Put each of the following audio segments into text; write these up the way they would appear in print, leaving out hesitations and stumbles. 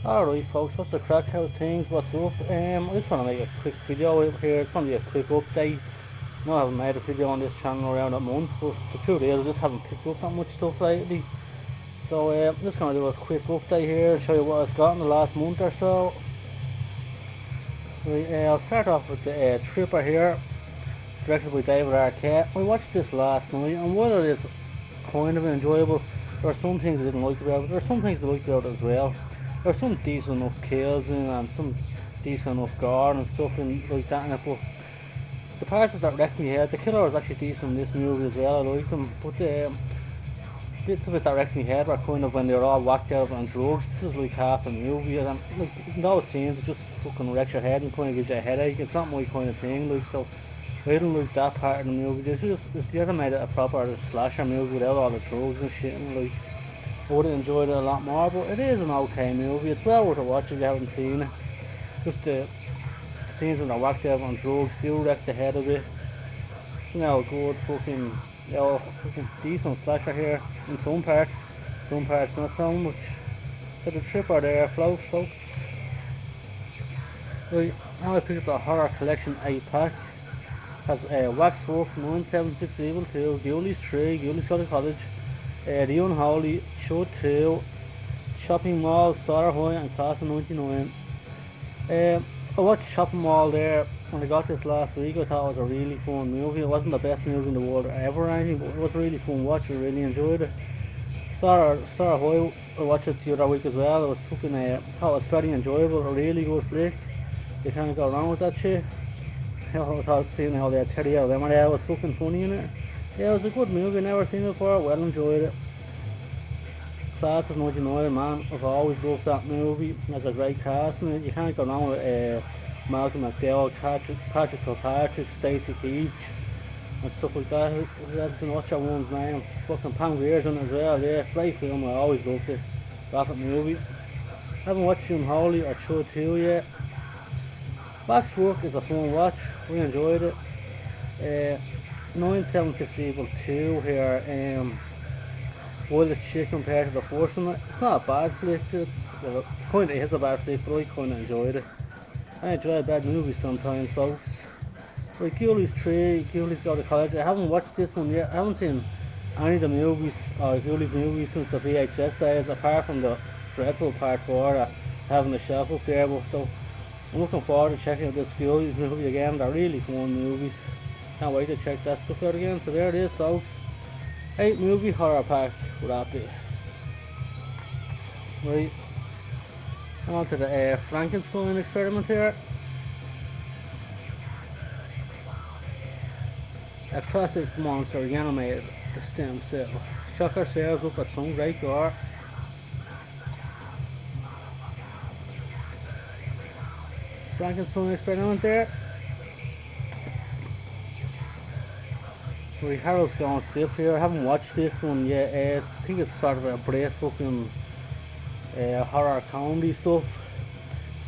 Alright folks, what's the crack, how's things, what's up? I just want to make a quick video out here. It's only a quick update. No, I haven't made a video on this channel around a month, but the truth is I just haven't picked up that much stuff lately. So I'm just going to do a quick update here and show you what I've got in the last month or so. Right, I'll start off with the Tripper here, directed by David Arquette. I watched this last night, and while it is kind of enjoyable, there are some things I didn't like about it. There are some things I liked about it as well. There's some decent enough kills in and some decent enough gore and stuff in like that in it, but the parts that wrecked me head, the killer was actually decent in this movie as well. I liked them, but the bits of it that wrecked me head were kind of when they were all whacked out on drugs. This is like half the movie, and like in those scenes, it just fucking wrecks your head and kind of gives you a headache. It's not my kind of thing, like so. I didn't like that part of the movie. This is if the other made it a proper slasher movie without all the drugs and shit, and like I would have enjoyed it a lot more. But it is an okay movie. It's well worth a watch if you haven't seen it. Just the scenes when they're whacked out on drugs do wreck the head a bit. You know, good fucking, you know, fucking decent slasher here in some parts. Some parts not so much. So the Tripper there, folks. Right, now I picked up the Horror Collection 8 pack. Has Waxwork, 976 Evil 2, Ghoulies 3, Ghoulies Go to College, The Unholy, Show 2, Shopping Mall, Star High, and Class of 99. I watched Shopping Mall there when I got this last week. I thought it was a really fun movie. It wasn't the best movie in the world ever or anything, but it was a really fun watch. I really enjoyed it. Star High, I watched it the other week as well. It was fucking, thought it was very enjoyable, a really good flick. You can't go wrong with that shit. I was seeing how they Teddy out them, and it was fucking funny in it. Yeah, it was a good movie, never seen it before, well enjoyed it. Class of 99, man, I've always loved that movie. There's a great cast in it. You can't go wrong with Malcolm McDowell, Patrick Kilpatrick, Stacey Keach, and stuff like that. That's an Watcher one's name. Fucking Pam Grier's in it as well, yeah. Great film, I always loved it. Rapid movie. Haven't watched Unholy or Chud 2 yet. Waxwork is a fun watch, we enjoyed it. 976 Evil 2 here, while it's shit compared to the first one, it's not a bad flick, well, it kinda is a bad flick, but I kinda enjoyed it. I enjoy bad movies sometimes, folks. Like Ghoulies 3, Ghoulies Go to College, I haven't watched this one yet, I haven't seen any of the movies, or Ghoulies movies since the VHS days, apart from the dreadful part 4 that I have on the shelf up there, but so I'm looking forward to checking out this Ghoulies movie again. They're really fun movies. Can't wait to check that stuff out again. So there it is, folks. 8 movie horror pack with that bit. Right. On to the Frankenstein experiment here. A classic monster animated the stem cell. Shock ourselves up at some great gore. Frankenstein experiment there. Right, Harold's going stiff here. I haven't watched this one yet. I think it's sort of a break fucking horror comedy stuff.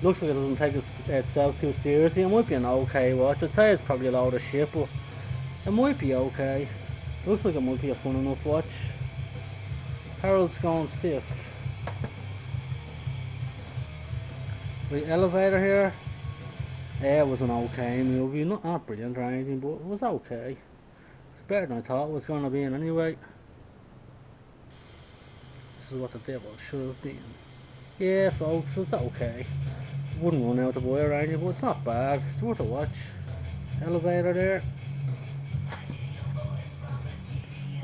Looks like it doesn't take itself too seriously. It might be an okay watch. I'd say it's probably a load of shit, but it might be okay. Looks like it might be a fun enough watch. Harold's going stiff. Right, Elevator here. It was an okay movie, not brilliant or anything, but it was okay. It's better than I thought it was going to be in anyway. This is what the devil should have been. Yeah, folks, it's okay. Wouldn't run out to buy or anything, but it's not bad. It's worth a watch. Elevator there.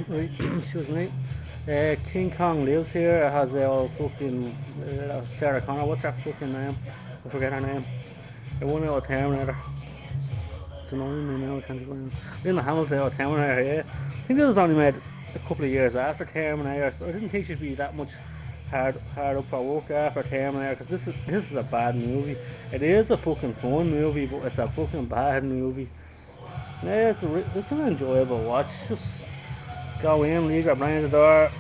Right, excuse me. King Kong Lives here. It has a fucking Sarah Connor. What's her fucking name? I forget her name. It won out of Terminator. It's annoying me now, I can't remember. Linda Hamilton out of Terminator, yeah. I think it was only made a couple of years after Terminator, so I didn't think she'd be that much hard up for work after Terminator, because this is a bad movie. It is a fucking fun movie, but it's a fucking bad movie. Yeah, it's an enjoyable watch. Just go in, leave your brain at the door,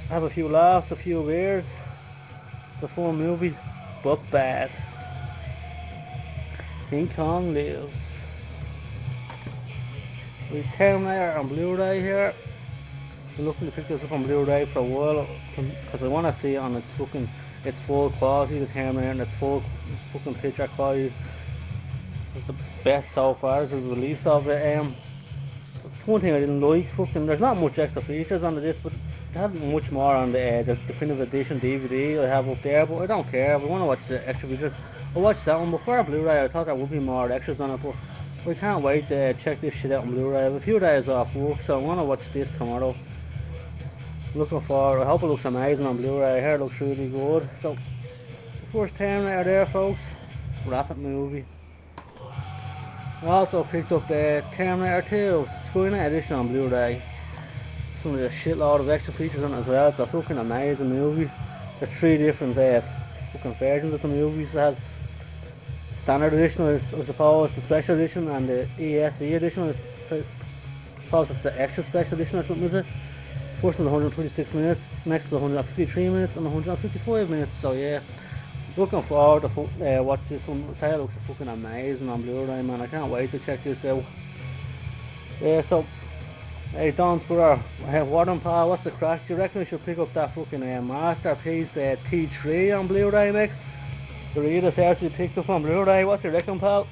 have a few laughs, a few beers. It's a fun movie, but bad. King Kong Lives. We Terminator on Blu Ray here. I'm looking to pick this up on Blu Ray for a while because I want to see it on its fucking It's full quality, the Terminator, and it's full fucking picture quality. It's the best so far as the release of it. One thing I didn't like, fucking, there's not much extra features on the disc, but they have much more on the definitive edition DVD I have up there, but I don't care. If I want to watch the extra features, I'll watch that one. But for a Blu-ray, I thought there would be more extras on it, but I can't wait to check this shit out on Blu-ray. I have a few days off work, so I want to watch this tomorrow. Looking forward. I hope it looks amazing on Blu-ray. I heard it looks really good. So, the first Terminator there, folks. Rapid movie. I also picked up Terminator 2 Skynet Edition on Blu-ray. It's one of a shitload of extra features on it as well. It's a fucking amazing movie. There's 3 different fucking versions of the movies. It has standard edition, I suppose, the special edition, and the ESE edition. I suppose it's the extra special edition or something, is it? First one's 126 minutes, next is 153 minutes, and 155 minutes. So yeah, looking forward to watch this one. Say it looks fucking amazing on Blu-ray, man. I can't wait to check this out. Yeah, so hey, Don's brother, Warren Paul, what's the crack? Do you reckon I should pick up that fucking masterpiece T3 on Blu-ray next? The reader seriously picked up on Blu-ray. What do you reckon, pal?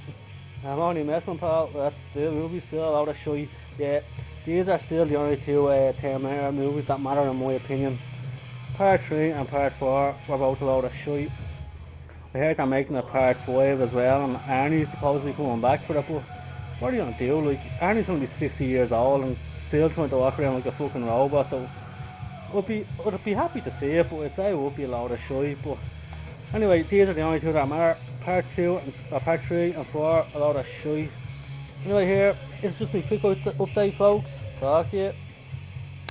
I'm only messing, pal. That's still movie still out of shy. Yeah, these are still the only 2 Terminator movies that matter in my opinion. Part 3 and Part 4 were both a load of shite. I heard they're making a Part 5 as well, and Arnie's supposedly coming back for it, but what are you gonna do? Like, Arnie's gonna be 60 years old and still trying to walk around like a fucking robot, so I'd be happy to see it, but I'd say it would be a load of shite. But anyway, these are the only 2 that matter. Part 2 and Part 3 and 4, a load of shite. Anyway, here, it's just me quick update, folks. Talk to you.